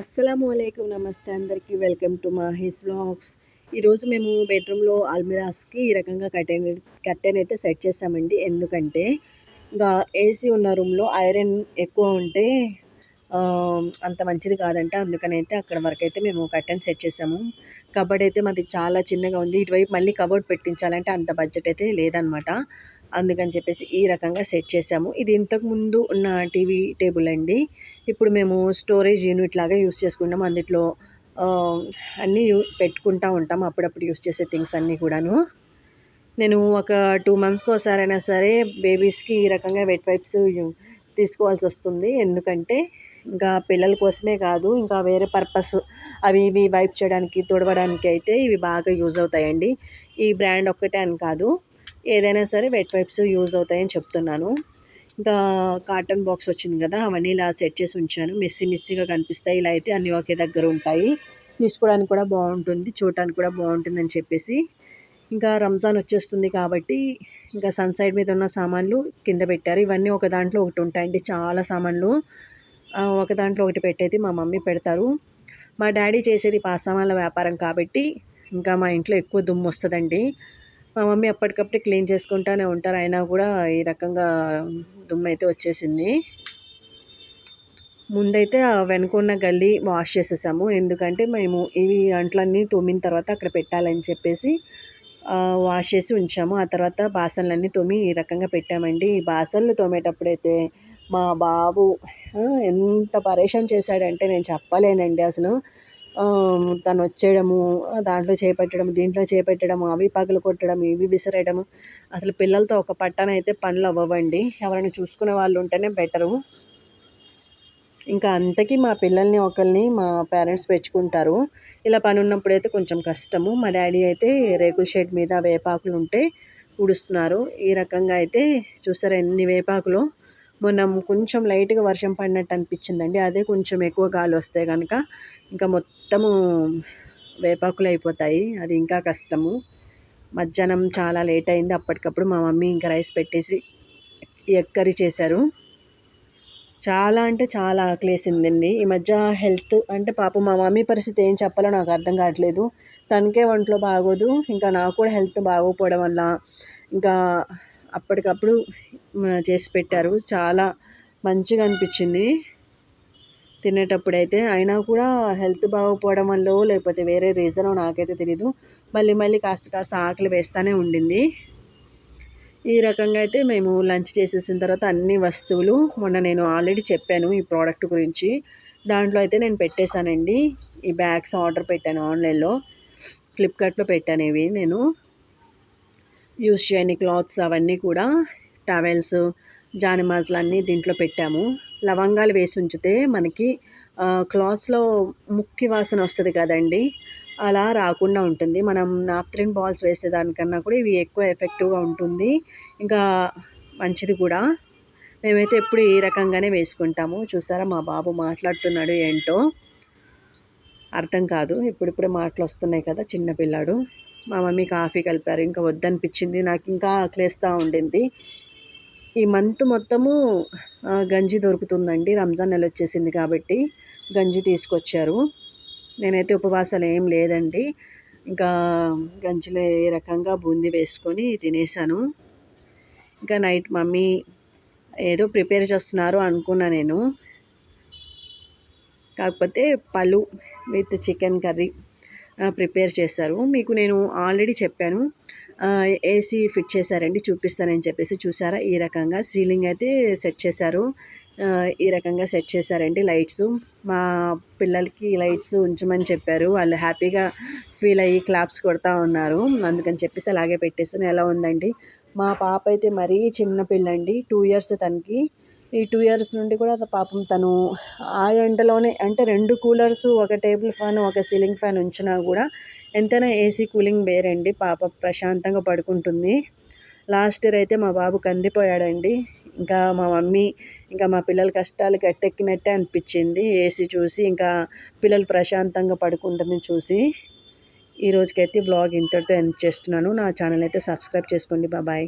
అస్సలాముఅలైకుం నమస్తే అందరికీ welcome to మాహీస్ vlogs. ఈరోజు మేము బెడ్రూమ్లో అల్మిరాస్కి ఈ రకంగా కర్టెన్ అయితే సెట్ చేసామండి. ఎందుకంటే ఇంకా ఏసీ ఉన్న రూమ్లో ఐరన్ ఎక్కువ ఉంటే అంత మంచిది కాదంట. అందుకనైతే అక్కడ వరకు అయితే మేము కర్టెన్ సెట్ చేసాము. కబోర్డ్ అయితే మాది చాలా చిన్నగా ఉంది. ఇటువైపు మళ్ళీ కబోర్డ్ పెట్టించాలంటే అంత బడ్జెట్ అయితే లేదనమాట. అందుకని చెప్పేసి ఈ రకంగా సెట్ చేసాము. ఇది ఇంతకుముందు ఉన్న టీవీ టేబుల్ అండి. ఇప్పుడు మేము స్టోరేజ్ యూనిట్ లాగా యూస్ చేసుకుంటాం. అందులో అన్నీ పెట్టుకుంటూ ఉంటాం, అప్పుడప్పుడు యూస్ చేసే థింగ్స్ అన్నీ కూడాను. నేను ఒక 2 మంత్స్కి ఒకసారైనా సరే బేబీస్కి ఈ రకంగా వెట్ వైప్స్ తీసుకోవాల్సి వస్తుంది. ఎందుకంటే ఇంకా పిల్లల కోసమే కాదు, ఇంకా వేరే పర్పస్ అవి ఇవి వైప్ చేయడానికి తుడవడానికి అయితే ఇవి బాగా యూజ్ అవుతాయండి. ఈ బ్రాండ్ ఒక్కటే అని కాదు, ఏదైనా సరే వెట్ వైప్స్ యూజ్ అవుతాయని చెప్తున్నాను. ఇంకా కాటన్ బాక్స్ వచ్చింది కదా, అవన్నీ ఇలా సెట్ చేసి ఉంచాను. మెస్సీగా కనిపిస్తాయి. ఇలా అయితే అన్నీ ఒకే దగ్గర ఉంటాయి, తీసుకోవడానికి కూడా బాగుంటుంది, చూడటానికి కూడా బాగుంటుందని చెప్పేసి. ఇంకా రంజాన్ వచ్చేస్తుంది కాబట్టి ఇంకా సన్ సైడ్ మీద ఉన్న సామాన్లు కింద పెట్టారు. ఇవన్నీ ఒక దాంట్లో ఒకటి ఉంటాయండి, చాలా సామాన్లు ఒక దాంట్లో ఒకటి పెట్టేది మా మమ్మీ పెడతారు. మా డాడీ చేసేది పాసామాన్ల వ్యాపారం కాబట్టి ఇంకా మా ఇంట్లో ఎక్కువ దుమ్ము వస్తుందండి. మా మమ్మీ అప్పటికప్పుడు క్లీన్ చేసుకుంటూనే ఉంటారు. అయినా కూడా ఈ రకంగా దుమ్ము అయితే వచ్చేసింది. ముందైతే వెనుకున్న గల్లీ వాష్ చేసేసాము. ఎందుకంటే మేము ఇవి అంట్లన్నీ తోమిన తర్వాత అక్కడ పెట్టాలని చెప్పేసి వాష్ చేసి ఉంచాము. ఆ తర్వాత బాసనలన్నీ తోమి ఈ రకంగా పెట్టామండి. ఈ బాసనలు తోమేటప్పుడైతే మా బాబు ఎంత పరేషాన్ చేశాడంటే నేను చెప్పలేనండి అసలు. తను వచ్చేయడము, దాంట్లో చేపెట్టడం, దీంట్లో చేపెట్టడం, అవి పగలు కొట్టడం, ఇవి విసిరేయడము. అసలు పిల్లలతో ఒక పట్టనైతే పనులు అవ్వవండి. ఎవరైనా చూసుకునే వాళ్ళు ఉంటేనే బెటరు. ఇంకా అంతకీ మా పిల్లల్ని ఒకరిని మా పేరెంట్స్ పెంచుకుంటారు. ఇలా పని ఉన్నప్పుడైతే కొంచెం కష్టము. మా డాడీ అయితే రేకుల షెడ్ మీద వేపాకులు ఉంటే ఊడుస్తున్నారు. ఈ రకంగా అయితే చూసారా ఎన్ని వేపాకులు. మొన్న కొంచెం లైట్గా వర్షం పడినట్టు అనిపించిందండి. అదే కొంచెం ఎక్కువ గాలి వస్తే కనుక ఇంకా మొత్తము వేపాకులు అయిపోతాయి. అది ఇంకా కష్టము. మధ్యాహ్నం చాలా లేట్ అయింది. అప్పటికప్పుడు మా మమ్మీ ఇంకా రైస్ పెట్టేసి ఎగ్ కర్రీ చేశారు. చాలా అంటే చాలా ఆకలేసిందండి. ఈ మధ్య హెల్త్ అంటే పాపం మా మమ్మీ పరిస్థితి ఏం చెప్పాలో నాకు అర్థం కావట్లేదు. తనకే ఒంట్లో బాగోదు, ఇంకా నాకు కూడా హెల్త్ బాగోకపోవడం వల్ల ఇంకా అప్పటికప్పుడు చేసి పెట్టారు. చాలా మంచిగా అనిపించింది తినేటప్పుడైతే. అయినా కూడా హెల్త్ బాగోకపోవడం వల్ల లేకపోతే వేరే రీజనో నాకైతే తెలీదు, మళ్ళీ కాస్త ఆకలి వేస్తూనే ఉండింది. ఈ రకంగా అయితే మేము లంచ్ చేసేసిన తర్వాత అన్ని వస్తువులు మొన్న నేను ఆల్రెడీ చెప్పాను ఈ ప్రోడక్ట్ గురించి. దాంట్లో అయితే నేను పెట్టేశానండి. ఈ బ్యాగ్స్ ఆర్డర్ పెట్టాను ఆన్లైన్లో, ఫ్లిప్కార్ట్లో పెట్టాను. ఇవి నేను యూస్ చేయని క్లాత్స్ అవన్నీ కూడా, టవెల్స్, జానిమాజులు అన్నీ దీంట్లో పెట్టాము. లవంగాలు వేసి ఉంచితే మనకి క్లాత్స్లో ముక్కి వాసన వస్తుంది కదండి, అలా రాకుండా ఉంటుంది. మనం నాప్థలిన్ బాల్స్ వేసేదానికన్నా కూడా ఇవి ఎక్కువ ఎఫెక్టివ్గా ఉంటుంది, ఇంకా మంచిది కూడా. మేమైతే ఎప్పుడు ఈ రకంగానే వేసుకుంటాము. చూసారా మా బాబు మాట్లాడుతున్నాడు, ఏంటో అర్థం కాదు, ఇప్పుడిప్పుడే మాటలు వస్తున్నాయి కదా చిన్నపిల్లాడు. మా మమ్మీ కాఫీ కలిపారు, ఇంకా వద్దనిపించింది. నాకు ఇంకా ఆకలేస్తూ ఉండింది. ఈ మంత్ మొత్తము గంజి దొరుకుతుందండి, రంజాన్ నెల వచ్చేసింది కాబట్టి గంజి తీసుకొచ్చారు. నేనైతే ఉపవాసాలు ఏం లేదండి, ఇంకా గంజిలో ఏ రకంగా బూందీ వేసుకొని తినేసాను. ఇంకా నైట్ మమ్మీ ఏదో ప్రిపేర్ చేస్తున్నారు అనుకున్నా నేను, కాకపోతే పలు విత్ చికెన్ కర్రీ ప్రిపేర్ చేశారు. మీకు నేను ఆల్రెడీ చెప్పాను, ఏసీ ఫిట్ చేశారండి, చూపిస్తానని చెప్పేసి. చూసారా ఈ రకంగా సీలింగ్ అయితే సెట్ చేశారు. ఈ రకంగా సెట్ చేశారండి లైట్స్. మా పిల్లలకి లైట్స్ ఉంచమని చెప్పారు, వాళ్ళు హ్యాపీగా ఫీల్ అయ్యి క్లాప్స్ కొడతా ఉన్నారు. అందుకని చెప్పేసి అలాగే పెట్టేసాను. ఎలా ఉందండి? మా పాప అయితే మరీ చిన్న పిల్లండి, 2 ఇయర్స్ తనకి. ఈ 2 ఇయర్స్ నుండి కూడా పాపం తను ఆ ఎండలోనే, అంటే 2 కూలర్స్, ఒక టేబుల్ ఫ్యాన్, ఒక సీలింగ్ ఫ్యాన్ ఉంచినా కూడా ఎంతైనా ఏసీ కూలింగ్ వేరండి. పాప ప్రశాంతంగా పడుకుంటుంది. లాస్ట్ ఇయర్ అయితే మా బాబు కందిపోయాడండి. ఇంకా మా మమ్మీ, ఇంకా మా పిల్లల కష్టాలు గట్టెక్కినట్టే అనిపించింది ఏసీ చూసి, ఇంకా పిల్లలు ప్రశాంతంగా పడుకుంటుంది చూసి. ఈ రోజుకైతే వ్లాగ్ ఇంతటితో ఎండ్ చేస్తున్నాను. నా ఛానల్ అయితే సబ్స్క్రైబ్ చేసుకోండి. బాయ్.